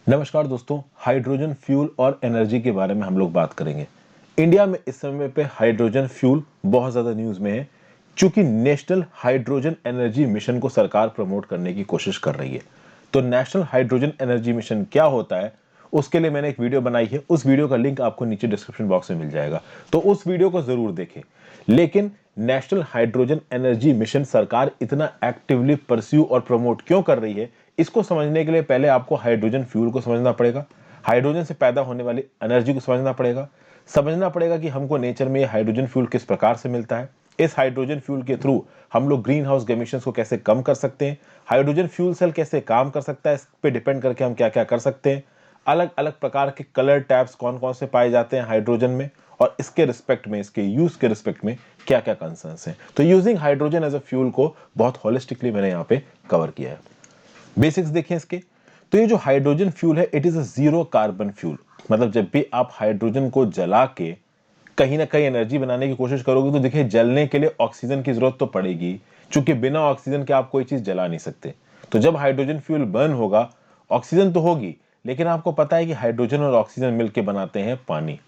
नमस्कार दोस्तों, hydrogen fuel और एनर्जी के बारे में हम लोग बात करेंगे। इंडिया में इस समय पे हाइड्रोजन फ्यूल बहुत ज़्यादा न्यूज़ में है, चूंकि नेशनल हाइड्रोजन एनर्जी मिशन को सरकार प्रमोट करने की कोशिश कर रही है। तो नेशनल हाइड्रोजन एनर्जी मिशन क्या होता है, उसके लिए मैंने एक वीडियो बनाई है। उस वीडियो का लिंक आपको नीचे डिस्क्रिप्शन बॉक्स में मिल जाएगा, तो उस वीडियो को ज़रूर देखें। लेकिन नेशनल हाइड्रोजन एनर्जी मिशन सरकार इतना एक्टिवली परस्यू और प्रमोट क्यों कर रही है, इसको समझने के लिए पहले आपको हाइड्रोजन फ्यूल को समझना पड़ेगा, हाइड्रोजन से पैदा होने वाली एनर्जी को समझना पड़ेगा कि हमको नेचर में ये हाइड्रोजन फ्यूल किस प्रकार से मिलता है। इस हाइड्रोजन फ्यूल के थ्रू हम लोग ग्रीन हाउस एमिशंस को कैसे कम कर सकते हैं, हाइड्रोजन फ्यूल सेल कैसे काम कर सकता है, इस पे डिपेंड करके हम क्या क्या कर सकते हैं, अलग अलग प्रकार के कलर टैब्स कौन कौन से पाए जाते हैं हाइड्रोजन में, और इसके रिस्पेक्ट में, इसके यूज के रिस्पेक्ट में क्या क्या कंसर्न्स हैं। तो using hydrogen as a fuel को बहुत होलिस्टिकली मैंने यहाँ पे कवर किया है। बेसिक्स देखें इसके, तो ये जो हाइड्रोजन फ्यूल है, it is a zero carbon fuel. मतलब जब भी आप हाइड्रोजन को जला के कहीं ना कहीं एनर्जी बनाने की कोशिश करोगे, तो देखिए जलने के लिए ऑक्सीजन की जरूरत तो पड़ेगी, क्योंकि बिना ऑक्सीजन के आप कोई चीज जला नहीं सकते। तो जब हाइड्रोजन फ्यूल बर्न होगा, ऑक्सीजन तो होगी, लेकिन आपको पता है कि हाइड्रोजन और ऑक्सीजन मिलकर बनाते हैं पानी।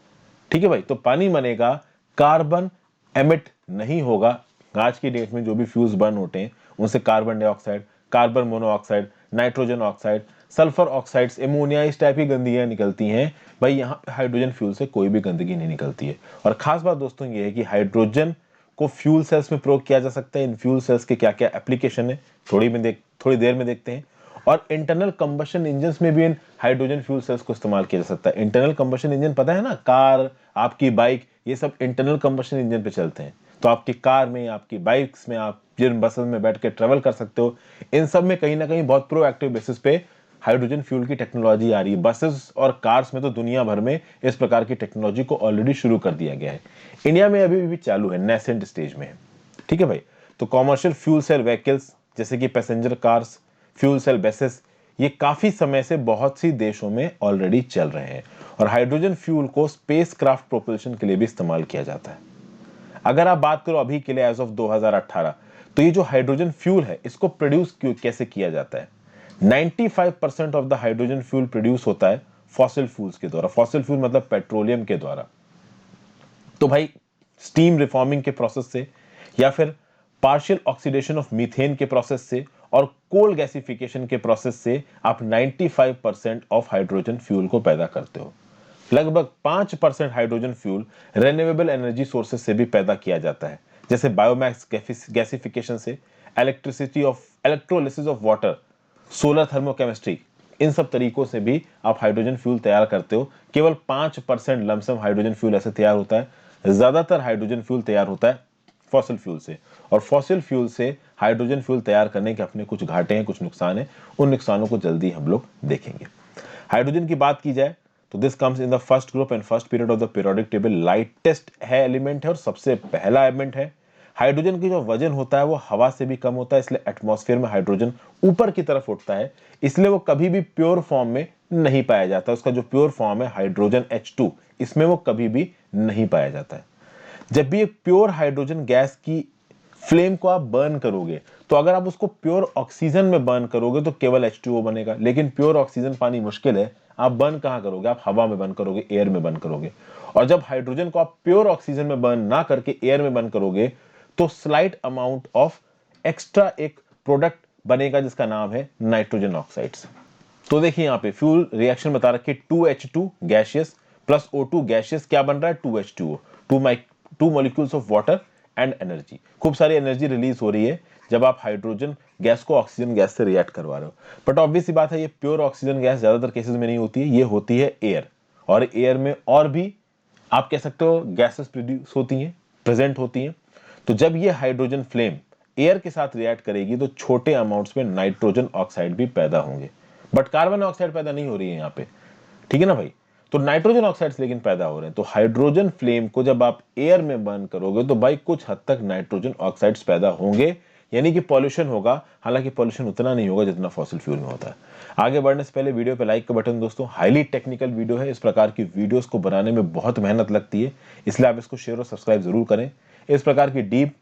ठीक है भाई, तो पानी बनेगा, कार्बन एमिट नहीं होगा। आज की डेट में जो भी फ्यूल्स बर्न होते हैं उनसे carbon dioxide, carbon monoxide, nitrogen oxide, sulphur oxides, ammonia, इस टाइप की गंदगियां निकलती हैं। भाई यहाँ पे हाइड्रोजन फ्यूल से कोई भी गंदगी नहीं निकलती है। और खास बात दोस्तों ये है कि हाइड्रोजन को फ्यूल सेल्स में प्रयोग किया जा सकता है। इन फ्यूल सेल्स के क्या क्या एप्लीकेशन है, थोड़ी देर में देखते हैं। और इंटरनल कंबशन इंजन में भी इन हाइड्रोजन फ्यूल सेल्स को इस्तेमाल किया जा सकता है। इंटरनल कंबशन इंजन पता है ना, कार, आपकी बाइक, ये सब इंटरनल कंबशन इंजन पे चलते हैं। तो आपकी कार में, आपकी बाइक्स में, आप जिन बसेस में बैठ के ट्रेवल कर सकते हो, इन सब में कहीं ना कहीं बहुत प्रोएक्टिव बेसिस पे हाइड्रोजन फ्यूल की टेक्नोलॉजी आ रही है। बसेस और कार्स में तो दुनिया भर में इस प्रकार की टेक्नोलॉजी को ऑलरेडी शुरू कर दिया गया है। इंडिया में अभी भी चालू है, नेसेंट स्टेज में है। ठीक है भाई, तो कॉमर्शियल फ्यूल सेल व्हीकल्स जैसे कि passenger cars, fuel cell buses, ये काफी समय से बहुत सी देशों में ऑलरेडी चल रहे हैं। और हाइड्रोजन फ्यूल को स्पेस क्राफ्ट प्रोपल्शन के लिए भी इस्तेमाल किया जाता है। अगर आप बात करो अभी के लिए एज ऑफ 2018, तो ये जो हाइड्रोजन फ्यूल है, इसको प्रोड्यूस कैसे किया जाता है। 95% of the hydrogen fuel produce होता है फॉसिल फ्यूल्स के द्वारा। फॉसिल फ्यूल मतलब पेट्रोलियम के द्वारा। तो भाई स्टीम रिफॉर्मिंग के प्रोसेस से, या फिर पार्शियल ऑक्सीडेशन ऑफ मीथेन के प्रोसेस से, और कोल गैसिफिकेशन के प्रोसेस से आप 95% ऑफ हाइड्रोजन फ्यूल को पैदा करते हो। लगभग 5% hydrogen fuel renewable energy sources से भी पैदा किया जाता है, जैसे बायोमास गैसिफिकेशन से, electrolysis of water, solar thermochemistry, इन सब तरीकों से भी आप हाइड्रोजन फ्यूल तैयार करते हो। केवल 5% लमसम हाइड्रोजन फ्यूल ऐसे तैयार होता है। ज्यादातर हाइड्रोजन फ्यूल तैयार होता है फॉसिल फ्यूल से। और फॉसिल फ्यूल से हाइड्रोजन फ्यूल तैयार करने के अपने कुछ घाटे हैं, कुछ नुकसान हैं। उन नुकसानों को जल्दी हम लोग देखेंगे। हाइड्रोजन की बात की जाए तो this comes in the first group and first period of the periodic table. Lightest है एलिमेंट है और सबसे पहला एलिमेंट है। हाइड्रोजन की जो वजन होता है वो हवा से भी कम होता है, इसलिए एटमॉस्फेयर में हाइड्रोजन ऊपर की तरफ उठता है, इसलिए वो कभी भी प्योर फॉर्म में नहीं पाया जाता। उसका जो प्योर फॉर्म है हाइड्रोजन H2, इसमें वो कभी भी नहीं पाया जाता है। जब भी एक प्योर हाइड्रोजन गैस की फ्लेम को आप बर्न करोगे, तो अगर आप उसको प्योर ऑक्सीजन में बर्न करोगे तो केवल H2O बनेगा। लेकिन प्योर ऑक्सीजन पानी मुश्किल है, आप बर्न कहां करोगे, आप हवा में बर्न करोगे, एयर में बर्न करोगे। और जब हाइड्रोजन को आप प्योर ऑक्सीजन में बर्न ना करके एयर में बर्न करोगे, तो स्लाइट अमाउंट ऑफ एक्स्ट्रा एक प्रोडक्ट बनेगा जिसका नाम है नाइट्रोजन ऑक्साइड्स। तो देखिए यहां पे फ्यूल रिएक्शन बता रखी, 2H2 gaseous plus O2 gaseous, क्या बन रहा है, 2H2O, two molecules of water and energy. खूब सारी एनर्जी रिलीज हो रही है जब आप हाइड्रोजन गैस को ऑक्सीजन गैस से रिएक्ट करवा रहे हो। बट ऑब्वियस सी बात है, ये प्योर ऑक्सीजन गैस ज्यादातर केसेस में नहीं होती है, ये होती है एयर। और एयर में और भी आप कह सकते हो गैसेस प्रोड्यूस होती हैं, प्रेजेंट होती हैं। तो जब ये हाइड्रोजन फ्लेम एयर के साथ रिएक्ट करेगी, तो छोटे अमाउंट्स में नाइट्रोजन ऑक्साइड भी पैदा होंगे, बट कार्बन ऑक्साइड पैदा नहीं हो रही है यहाँ पे। ठीक है ना भाई, तो नाइट्रोजन ऑक्साइड्स लेकिन पैदा हो रहे हैं। तो हाइड्रोजन फ्लेम को जब आप एयर में बर्न करोगे, तो भाई कुछ हद तक नाइट्रोजन ऑक्साइड्स पैदा होंगे, यानी कि पॉल्यूशन होगा। हालांकि पॉल्यूशन उतना नहीं होगा जितना फॉसिल फ्यूल में होता है। आगे बढ़ने से पहले वीडियो पे लाइक का बटन दोस्तों, हाईली टेक्निकल वीडियो है। इस प्रकार की वीडियोस को बनाने में बहुत मेहनत लगती है, इसलिए आप इसको शेयर और सब्सक्राइब जरूर करें। इस प्रकार की डीप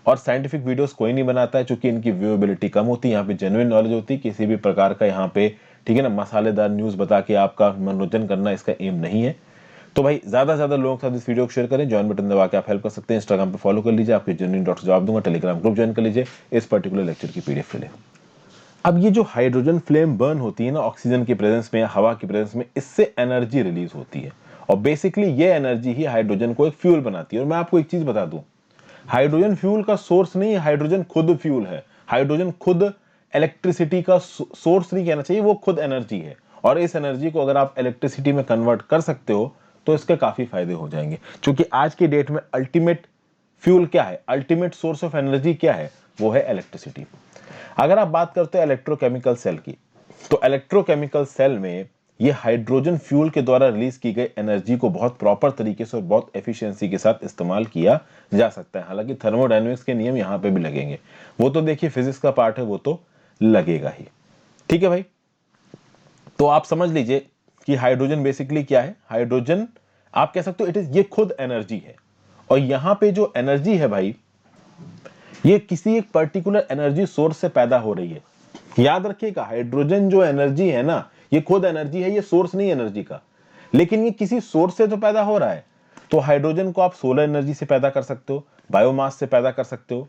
और साइंटिफिक वीडियोस कोई नहीं बनाता है, क्योंकि इनकी व्यूएबिलिटी कम होती है। यहाँ पे जेन्युइन नॉलेज होती है, किसी भी प्रकार का यहाँ पे ठीक है ना, मसालेदार न्यूज़ बता के आपका मनोरंजन करना इसका एम नहीं है। तो भाई ज़्यादा से ज़्यादा लोगों के साथ इस वीडियो को शेयर करें, ज्वाइन बटन दबा के आप हेल्प कर सकते हैं, इंस्टाग्राम पे फॉलो कर लीजिए, आपके जेन्युइन डॉट जवाब दूंगा, टेलीग्राम ग्रुप ज्वाइन कर लीजिए, इस पर्टिकुलर लेक्चर की पीडीएफ ले लें। अब ये जो हाइड्रोजन फ्लेम बर्न होती है ना ऑक्सीजन की प्रेजेंस में या हवा की प्रेजेंस में, इससे एनर्जी रिलीज होती है और बेसिकली ये एनर्जी ही हाइड्रोजन को एक फ्यूल बनाती है। और मैं आपको एक चीज बता दूं, हाइड्रोजन फ्यूल का सोर्स नहीं है, हाइड्रोजन खुद फ्यूल है। हाइड्रोजन खुद इलेक्ट्रिसिटी का सोर्स नहीं कहना चाहिए, वो खुद एनर्जी है। और इस एनर्जी को अगर आप इलेक्ट्रिसिटी में कन्वर्ट कर सकते हो तो इसके काफी फायदे हो जाएंगे, क्योंकि आज की डेट में अल्टीमेट फ्यूल क्या है, अल्टीमेट सोर्स ऑफ एनर्जी क्या है, वो है इलेक्ट्रिसिटी। अगर आप बात करते हैं इलेक्ट्रोकेमिकल सेल की, तो इलेक्ट्रोकेमिकल सेल में ये हाइड्रोजन फ्यूल के द्वारा रिलीज की गई एनर्जी को बहुत प्रॉपर तरीके से और बहुत एफिशिएंसी के साथ इस्तेमाल किया जा सकता है। हालांकि थर्मोडायनेमिक्स के नियम यहां पे भी लगेंगे, वो तो देखिए फिजिक्स का पार्ट है, वो तो लगेगा ही। ठीक है भाई, तो आप समझ लीजिए कि हाइड्रोजन बेसिकली क्या है। हाइड्रोजन आप कह सकते हो इट इज, ये खुद एनर्जी है। और यहां पे जो एनर्जी है भाई, ये किसी एक पर्टिकुलर एनर्जी सोर्स से पैदा हो रही है। याद रखिएगा, हाइड्रोजन जो एनर्जी है ना, ये खुद एनर्जी है, ये सोर्स नहीं एनर्जी का, लेकिन ये किसी सोर्स से तो पैदा हो रहा है। तो हाइड्रोजन को आप सोलर एनर्जी से पैदा कर सकते हो, बायोमास से पैदा कर सकते हो,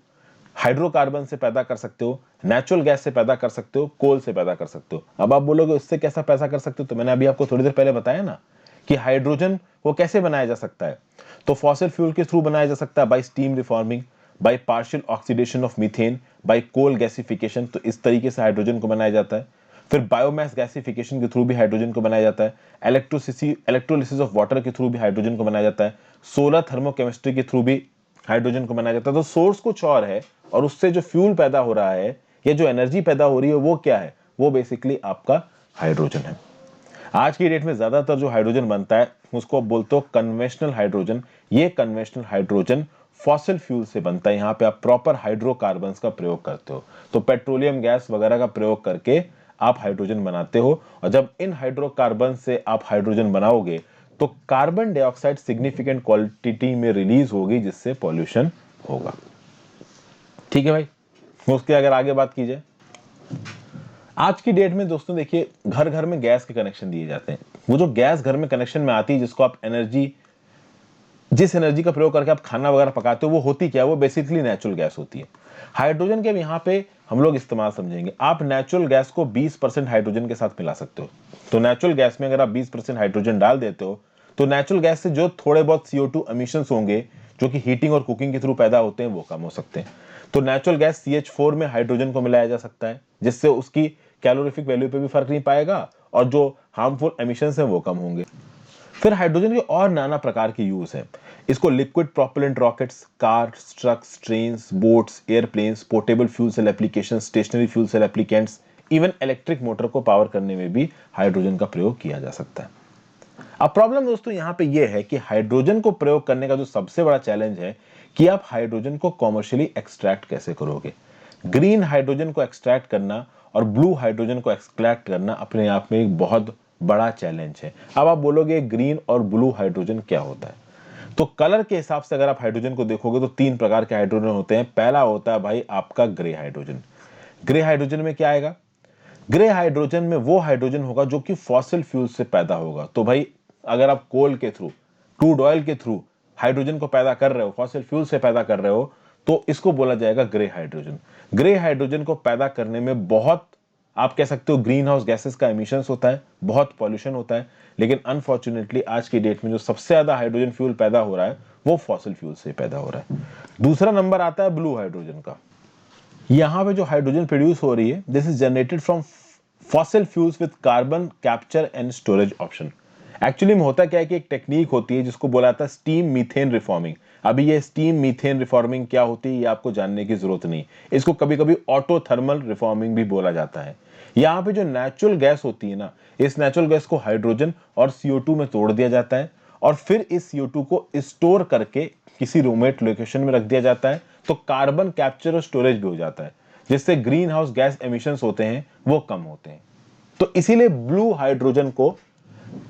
हाइड्रोकार्बन से पैदा कर सकते हो, नेचुरल गैस से पैदा कर सकते हो, कोल से पैदा कर सकते हो। अब आप बोलोगे इससे कैसा पैदा कर सकते हो, तो मैंने अभी आपको थोड़ी देर पहले बताया ना कि हाइड्रोजन को कैसे बनाया जा सकता है। तो फॉसिल फ्यूल के थ्रू बनाया जा सकता है, by steam reforming, by partial oxidation of methane, by coal gasification. तो इस तरीके से हाइड्रोजन को बनाया जाता है। फिर बायोमास गैसिफिकेशन के थ्रू भी हाइड्रोजन को बनाया जाता है। इलेक्ट्रोलिसिस ऑफ वाटर के थ्रू भी हाइड्रोजन को बनाया जाता है। सोलर थर्मोकेमिस्ट्री के थ्रू भी हाइड्रोजन को बनाया जाता है। तो सोर्स कुछ और है और उससे जो फ्यूल पैदा हो रहा है या जो एनर्जी पैदा हो रही है वो क्या है, वो बेसिकली आपका हाइड्रोजन है। आज की डेट में ज्यादातर जो हाइड्रोजन बनता है उसको बोलते हो कन्वेंशनल हाइड्रोजन। ये कन्वेंशनल हाइड्रोजन फॉसिल फ्यूल से बनता है। यहाँ पे आप प्रॉपर हाइड्रोकार्बन्स का प्रयोग करते हो, तो पेट्रोलियम गैस वगैरह का प्रयोग करके आप हाइड्रोजन बनाते हो। और जब इन हाइड्रोकार्बन से आप हाइड्रोजन बनाओगे तो कार्बन डाइऑक्साइड सिग्निफिकेंट क्वांटिटी में रिलीज होगी, जिससे पॉल्यूशन होगा। ठीक है भाई, उसके अगर आगे बात की जाए, आज की डेट में दोस्तों देखिए, घर घर में गैस के कनेक्शन दिए जाते हैं। वो जो गैस घर में कनेक्शन में आती है, जिसको आप एनर्जी, जिस एनर्जी का प्रयोग करके आप खाना वगैरह पकाते हो, वो होती क्या है, वो बेसिकली नेचुरल गैस होती है। हाइड्रोजन के यहाँ पे हम लोग इस्तेमाल समझेंगे। आप नेचुरल गैस को 20% हाइड्रोजन के साथ मिला सकते हो। तो नेचुरल गैस में अगर आप 20% हाइड्रोजन डाल देते हो, तो नेचुरल गैस से जो थोड़े बहुत CO2 एमिशंस होंगे जो कि हीटिंग और कुकिंग के थ्रू पैदा होते हैं, वो कम हो सकते हैं। तो नेचुरल गैस CH4 में हाइड्रोजन को मिलाया जा सकता है, जिससे उसकी कैलोरीफिक वैल्यू पे भी फर्क नहीं पाएगा और जो हार्मफुल एमिशंस हैं वो कम होंगे। फिर हाइड्रोजन के और नाना प्रकार के यूज हैं। इसको liquid propellant rockets, cars, trucks, trains, boats, airplanes, portable fuel cell application, stationary fuel cell applicants, even electric motor को पावर करने में भी हाइड्रोजन का प्रयोग किया जा सकता है। अब प्रॉब्लम दोस्तों यहाँ पे ये है कि हाइड्रोजन को प्रयोग करने का जो सबसे बड़ा चैलेंज है कि आप हाइड्रोजन को कॉमर्शियली एक्सट्रैक्ट कैसे करोगे। ग्रीन हाइड्रोजन को एक्सट्रैक्ट करना और ब्लू हाइड्रोजन को एक्सट्रैक्ट करना अपने आप में एक बहुत बड़ा चैलेंज है। अब आप बोलोगे ग्रीन और ब्लू हाइड्रोजन क्या होता है, तो कलर के हिसाब से अगर आप हाइड्रोजन को देखोगे तो 3 प्रकार के हाइड्रोजन होते हैं। पहला होता है भाई आपका ग्रे हाइड्रोजन। ग्रे हाइड्रोजन में क्या आएगा, ग्रे हाइड्रोजन में वो हाइड्रोजन होगा जो कि फॉसिल फ्यूल से पैदा होगा। तो भाई अगर आप कोल के थ्रू, क्रूड ऑयल के थ्रू हाइड्रोजन को पैदा कर रहे हो, फॉसिल फ्यूल से पैदा कर रहे हो, तो इसको बोला जाएगा ग्रे हाइड्रोजन। ग्रे हाइड्रोजन को पैदा करने में बहुत, आप कह सकते हो, ग्रीन हाउस गैसेस का एमिशंस होता है, बहुत पॉल्यूशन होता है। लेकिन अनफॉर्चुनेटली आज की डेट में जो सबसे ज्यादा हाइड्रोजन फ्यूल पैदा हो रहा है वो फॉसिल फ्यूल से पैदा हो रहा है। दूसरा नंबर आता है ब्लू हाइड्रोजन का। यहां पे जो हाइड्रोजन प्रोड्यूस हो रही है, this is generated from fossil fuels with carbon capture and storage option. Actually में होता क्या है कि एक टेक्निक होती है जिसको बोला जाता है स्टीम मीथेन रिफॉर्मिंग। अभी ये स्टीम मीथेन रिफॉर्मिंग क्या होती है ये आपको जानने की जरूरत नहीं। इसको कभी कभी ऑटो थर्मल रिफॉर्मिंग भी बोला जाता है। यहाँ पे जो नेचुरल गैस होती है ना, इस नेचुरल गैस को हाइड्रोजन और CO2 में तोड़ दिया जाता है और फिर इस CO2 को स्टोर करके किसी रिमोट लोकेशन में रख दिया जाता है। तो कार्बन कैप्चर और स्टोरेज भी हो जाता है, जिससे ग्रीन हाउस गैस एमिशंस होते हैं वो कम होते हैं। तो इसीलिए ब्लू हाइड्रोजन को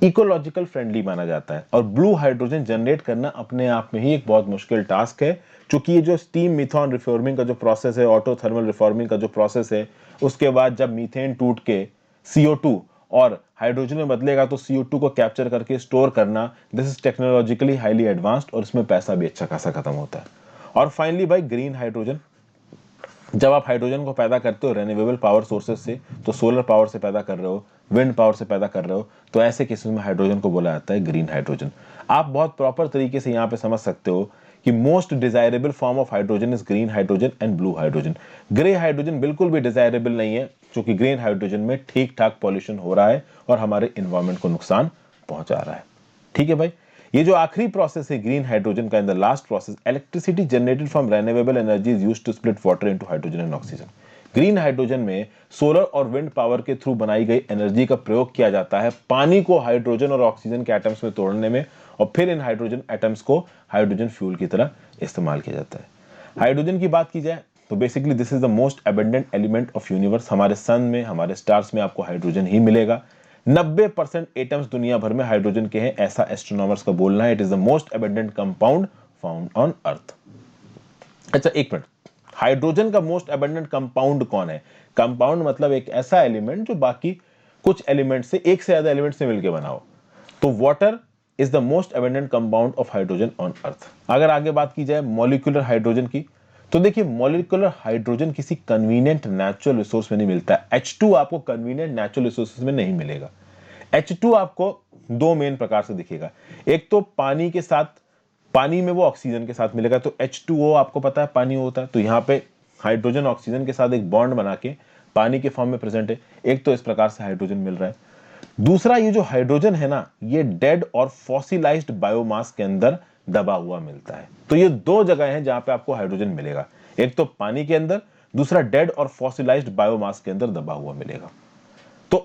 इकोलॉजिकल फ्रेंडली माना जाता है। और ब्लू हाइड्रोजन जनरेट करना अपने आप में ही एक बहुत मुश्किल टास्क है, क्योंकि ये जो स्टीम मीथेन रिफॉर्मिंग का जो प्रोसेस है, ऑटो थर्मल रिफॉर्मिंग का जो प्रोसेस है, उसके बाद जब मीथेन टूट के CO2 और हाइड्रोजन में बदलेगा तो CO2 को कैप्चर करके स्टोर करना, this is technologically highly advanced और इसमें पैसा भी अच्छा खासा खत्म होता है। और फाइनली भाई ग्रीन हाइड्रोजन, जब आप हाइड्रोजन को पैदा करते हो रेन्यूएबल पावर सोर्सेज से, तो सोलर पावर से पैदा कर रहे हो, विंड पावर से पैदा कर रहे हो, तो ऐसे केसेस में हाइड्रोजन को बोला जाता है ग्रीन हाइड्रोजन। आप बहुत प्रॉपर तरीके से यहाँ पे समझ सकते हो कि most desirable form of hydrogen is green hydrogen and blue hydrogen. Grey hydrogen बिल्कुल भी डिजायरेबल नहीं है, क्योंकि ग्रीन हाइड्रोजन में ठीक ठाक पॉल्यूशन हो रहा है और हमारे इन्वायरमेंट को नुकसान पहुंचा रहा है। ठीक है भाई, ये जो आखिरी प्रोसेस है ग्रीन हाइड्रोजन का, in the last process electricity generated from renewable energy is used to split water into hydrogen and oxygen. Green hydrogen में सोलर और विंड पावर के थ्रू बनाई गई एनर्जी का प्रयोग किया जाता है पानी को हाइड्रोजन और ऑक्सीजन के एटम्स में तोड़ने में, और फिर इन हाइड्रोजन एटम्स को हाइड्रोजन फ्यूल की तरह इस्तेमाल किया जाता है। हाइड्रोजन की बात की जाए तो basically this is the most abundant element of universe. हमारे सन में, हमारे स्टार्स में आपको हाइड्रोजन ही मिलेगा। 90% एटम्स दुनिया भर में हाइड्रोजन के हैं, ऐसा एस्ट्रोनॉमर्स का बोलना है। It is the most abundant compound found on earth. अच्छा एक मिनट, हाइड्रोजन का मोस्ट अबंडेंट कंपाउंड कौन है? कंपाउंड मतलब एक ऐसा एलिमेंट जो बाकी कुछ एलिमेंट से, एक से ज्यादा एलिमेंट से मिलकर बना हो। तो water is the most abundant compound of hydrogen on earth. अगर आगे बात की जाए मॉलिक्यूलर हाइड्रोजन की, तो देखिए मॉलिक्यूलर हाइड्रोजन किसी कन्वीनियंट नेचुरल रिसोर्स में नहीं मिलता है। H2 आपको कन्वीनियंट नेचुरल रिसोर्सेज में नहीं मिलेगा। H2 आपको दो मेन प्रकार से दिखेगा। एक तो पानी के साथ, पानी में वो ऑक्सीजन के साथ मिलेगा, तो H2O आपको पता है पानी होता है, तो यहाँ पे हाइड्रोजन ऑक्सीजन के साथ एक बॉन्ड बना के पानी के फॉर्म में प्रेजेंट है। एक तो इस प्रकार से हाइड्रोजन मिल रहा है। दूसरा, ये जो हाइड्रोजन है ना, ये डेड और फॉसिलाइज्ड बायोमास के अंदर दबा हुआ मिलता है। तो ये दो जगह हैं जहां पे आपको हाइड्रोजन मिलेगा, एक तो पानी के अंदर, दूसरा डेड और फॉसिलाइज्ड बायोमास के अंदर दबा हुआ मिलेगा। तो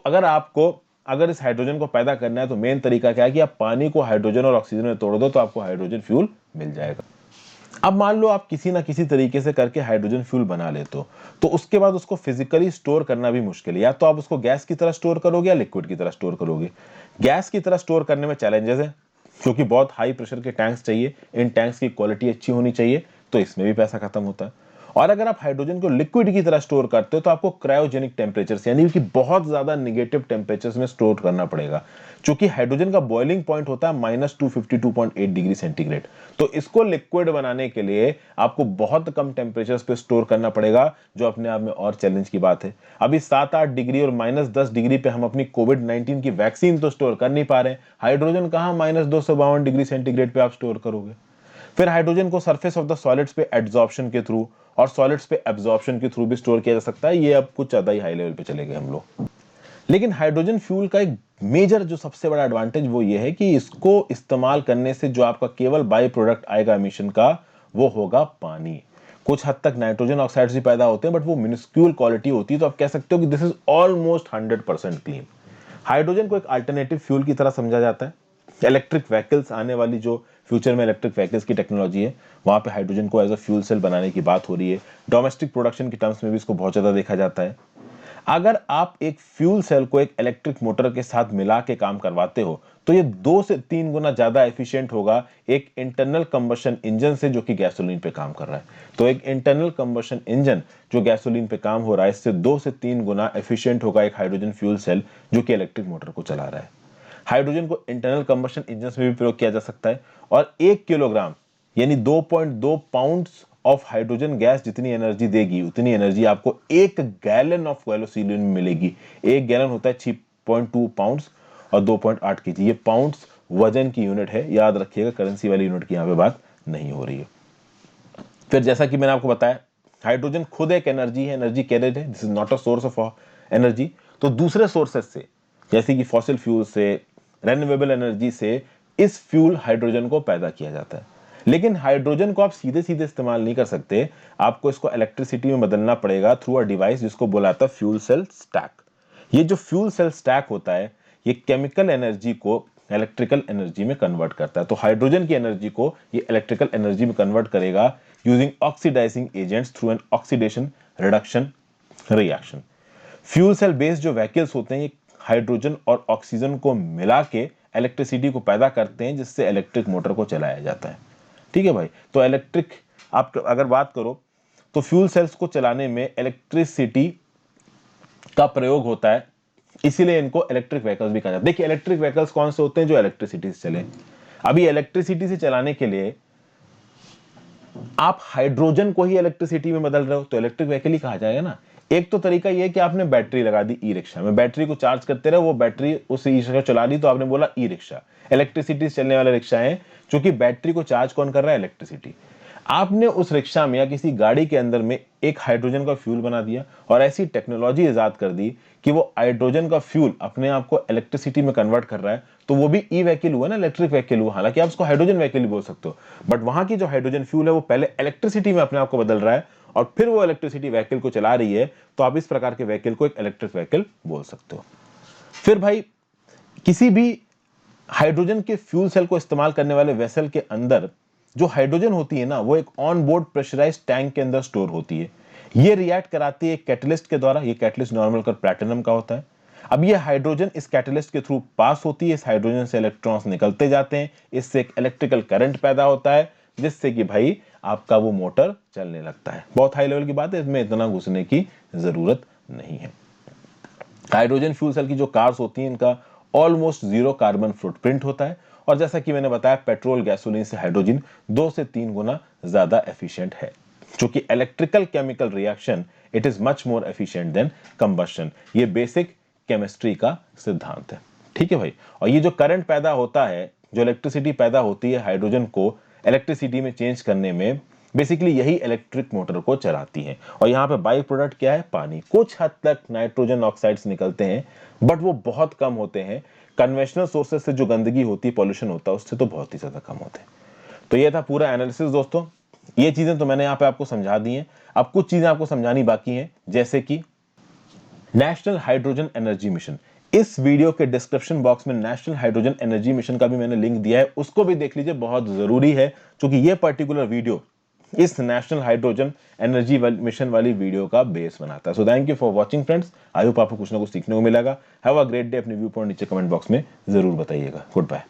अगर इस हाइड्रोजन को पैदा करना है तो मेन तरीका क्या है कि आप पानी को हाइड्रोजन और ऑक्सीजन में तोड़ दो, तो आपको हाइड्रोजन फ्यूल मिल जाएगा। अब मान लो आप किसी ना किसी तरीके से करके हाइड्रोजन फ्यूल बना लेते हो, तो उसके बाद उसको फिजिकली स्टोर करना भी मुश्किल है। या तो आप उसको गैस की तरह स्टोर करोगे या लिक्विड की तरह स्टोर करोगे। गैस की तरह स्टोर करने में चैलेंजेस है, क्योंकि बहुत हाई प्रेशर के टैंक्स चाहिए, इन टैंक्स की क्वालिटी अच्छी होनी चाहिए, तो इसमें भी पैसा खत्म होता है। और अगर आप हाइड्रोजन को लिक्विड की तरह स्टोर करते हो तो आपको क्रायोजेनिक टेम्परेचर्स, यानी कि बहुत ज्यादा निगेटिव टेम्परेचर्स में स्टोर करना पड़ेगा। चूंकि हाइड्रोजन का बॉइलिंग पॉइंट होता है -252.8 डिग्री सेंटीग्रेड, तो इसको लिक्विड बनाने के लिए आपको बहुत कम टेम्परेचर्स पे स्टोर करना पड़ेगा, जो अपने आप में और चैलेंज की बात है। अभी 7-8 डिग्री और -10 डिग्री पे हम अपनी कोविड-19 की वैक्सीन तो स्टोर कर नहीं पा रहे, हाइड्रोजन कहां -252 डिग्री सेंटीग्रेड पे आप स्टोर करोगे। फिर हाइड्रोजन को सरफेस ऑफ द सॉलिड्स पे एड्सॉर्प्शन के थ्रू और सॉलिड्स पे एब्जॉर्प्शन के थ्रू भी स्टोर किया जा सकता है। ये अब कुछ ज्यादा ही हाई लेवल पे चले गए हम लोग। लेकिन हाइड्रोजन फ्यूल का एक मेजर जो सबसे बड़ा एडवांटेज वो ये है कि इसको इस्तेमाल करने से जो आपका केवल बाई प्रोडक्ट आएगा एमिशन का, वो होगा पानी। कुछ हद तक नाइट्रोजन ऑक्साइड्स भी पैदा होते हैं, बट वो मिनिस्क्यूल क्वालिटी होती है, तो आप कह सकते हो कि this is almost 100% clean. Hydrogen को एक अल्टरनेटिव फ्यूल की तरह समझा जाता है। इलेक्ट्रिक व्हीकल्स आने वाली, जो फ्यूचर में इलेक्ट्रिक व्हीकल्स की टेक्नोलॉजी है, वहां पे हाइड्रोजन को एज अ फ्यूल सेल बनाने की बात हो रही है। डोमेस्टिक प्रोडक्शन की टर्म्स में भी इसको बहुत ज्यादा देखा जाता है। अगर आप एक फ्यूल सेल को एक इलेक्ट्रिक मोटर के साथ मिला के काम करवाते हो, तो ये 2 से 3 गुना ज्यादा एफिशिएंट होगा एक इंटरनल कंबशन इंजन से, जो कि गैसोलीन पे काम कर रहा है। तो एक इंटरनल कंबशन इंजन जो गैसोलीन पे काम हो रहा है, इससे 2 से 3 गुना एफिशिएंट होगा एक हाइड्रोजन फ्यूल सेल जो कि इलेक्ट्रिक मोटर को चला रहा है। हाइड्रोजन को इंटरनल कंबशन इंजन में भी प्रयोग किया जा सकता है, और 1 किलोग्राम यानी 2.2 पाउंड्स ऑफ हाइड्रोजन गैस जितनी एनर्जी देगी, उतनी एनर्जी आपको 1 गैलन ऑफ गैसोलीन में मिलेगी। 1 गैलन होता है 6.2 पाउंड्स और 2.8 केजी। ये पाउंड्स वजन की यूनिट है, याद रखिएगा, करेंसी वाली यूनिट की यहां पे बात नहीं हो रही है। फिर जैसा कि मैंने आपको बताया, हाइड्रोजन खुद एक एनर्जी है, एनर्जी कैरियर है, this is not a source of energy. तो दूसरे सोर्सेस से, जैसे कि फॉसिल फ्यूल से, रिन्यूएबल एनर्जी से, इस फ्यूल हाइड्रोजन को पैदा किया जाता है। लेकिन हाइड्रोजन को आप सीधे सीधे इस्तेमाल नहीं कर सकते, आपको इसको इलेक्ट्रिसिटी में बदलना पड़ेगा थ्रू अ डिवाइस जिसको बोला जाता है फ्यूल सेल स्टैक। ये जो फ्यूल सेल स्टैक होता है, ये केमिकल एनर्जी को इलेक्ट्रिकल एनर्जी में कन्वर्ट करता है। तो हाइड्रोजन की एनर्जी को ये इलेक्ट्रिकल एनर्जी में कन्वर्ट करेगा using oxidising agents through an oxidation reduction reaction. Fuel cell based जो व्हीकल्स होते हैं, ये हाइड्रोजन और ऑक्सीजन को मिला के इलेक्ट्रिसिटी को पैदा करते हैं, जिससे इलेक्ट्रिक मोटर को चलाया जाता है। ठीक है भाई, तो इलेक्ट्रिक, आप अगर बात करो तो फ्यूल सेल्स को चलाने में इलेक्ट्रिसिटी का प्रयोग होता है इसीलिए इनको इलेक्ट्रिक व्हीकल्स भी कहा जाता है। देखिए इलेक्ट्रिक व्हीकल्स कौन से होते हैं? जो इलेक्ट्रिसिटी से चले। अभी इलेक्ट्रिसिटी से चलाने के लिए आप हाइड्रोजन को ही इलेक्ट्रिसिटी में बदल रहे हो तो इलेक्ट्रिक व्हीकल ही कहा जाएगा ना। एक तो तरीका यह है कि आपने बैटरी लगा दी ई रिक्शा में, बैटरी को चार्ज करते रहे, वो बैटरी उस ई रिक्शा चला दी, तो आपने बोला ई रिक्शा। इलेक्ट्रिसिटी से चलने वाले रिक्शा है, क्योंकि बैटरी को चार्ज कौन कर रहा है? इलेक्ट्रिसिटी। आपने उस रिक्शा में या किसी गाड़ी के अंदर में एक हाइड्रोजन का फ्यूल बना दिया और ऐसी टेक्नोलॉजी इजाद कर दी कि वो हाइड्रोजन का फ्यूल अपने आप को इलेक्ट्रिसिटी में कन्वर्ट कर रहा है, तो वो भी ई व्हीकल हुआ ना, इलेक्ट्रिक व्हीकल हुआ। हालांकि आप उसको हाइड्रोजन व्हीकल ही बोल सकते हो, बट वहां की जो हाइड्रोजन फ्यूल है वो पहले इलेक्ट्रिसिटी में अपने आप को बदल रहा है और फिर वो इलेक्ट्रिसिटी व्हीकल को चला रही है, तो आप इस प्रकार के व्हीकल को एक इलेक्ट्रिक व्हीकल बोल सकते हो। फिर भाई किसी भी हाइड्रोजन के फ्यूल सेल को इस्तेमाल करने वाले वेसल के अंदर जो हाइड्रोजन होती है ना, वो एक ऑन बोर्ड प्रेशराइज्ड टैंक के अंदर स्टोर होती है। ये रिएक्ट कराती है एक कैटलिस्ट के द्वारा। ये कैटलिस्ट नॉर्मल कर प्लैटिनम का होता है। अब ये हाइड्रोजन इस कैटलिस्ट के थ्रू पास होती है, इस हाइड्रोजन से इलेक्ट्रॉन्स निकलते जाते हैं, इससे एक इलेक्ट्रिकल करंट पैदा होता है, जिससे कि भाई आपका वो मोटर चलने लगता है। बहुत हाई लेवल की बात है, इसमें इतना घुसने की जरूरत नहीं है। हाइड्रोजन फ्यूल सेल की जो कार्स होती हैं, इनका ऑलमोस्ट जीरो कार्बन फुटप्रिंट होता है, और जैसा कि मैंने बताया पेट्रोल गैसोलीन से हाइड्रोजन 2 से 3 गुना ज्यादा एफिशिएंट है। क्योंकि electrical chemical reaction it is much more efficient then combustion. ये बेसिक केमिस्ट्री का सिद्धांत है, ठीक है भाई। और ये जो करंट पैदा होता है, जो इलेक्ट्रिसिटी पैदा होती है हाइड्रोजन को इलेक्ट्रिसिटी में चेंज करने में, बेसिकली यही इलेक्ट्रिक मोटर को चलाती है। और यहाँ पे बाई प्रोडक्ट क्या है? पानी। कुछ हद तक नाइट्रोजन ऑक्साइड्स निकलते हैं, बट वो बहुत कम होते हैं। कन्वेंशनल सोर्सेज से जो गंदगी होती है, पॉल्यूशन होता है, उससे तो बहुत ही ज्यादा कम होते हैं। तो ये था पूरा एनालिसिस दोस्तों। ये चीजें तो मैंने यहाँ पे आपको समझा दी हैं। अब कुछ चीजें आपको समझानी बाकी हैं, जैसे कि नेशनल हाइड्रोजन एनर्जी मिशन। इस वीडियो के डिस्क्रिप्शन बॉक्स में नेशनल हाइड्रोजन एनर्जी मिशन का भी मैंने लिंक दिया है, उसको भी देख लीजिए, बहुत जरूरी है, क्योंकि ये पर्टिकुलर वीडियो इस नेशनल हाइड्रोजन एनर्जी मिशन वाली वीडियो का बेस बनाता है। So thank you for watching friends. I hope आपको कुछ ना कुछ सीखने को मिलेगा। Have a great day. अपने व्यू पॉइंट नीचे कमेंट बॉक्स में जरूर बताइएगा। Good bye.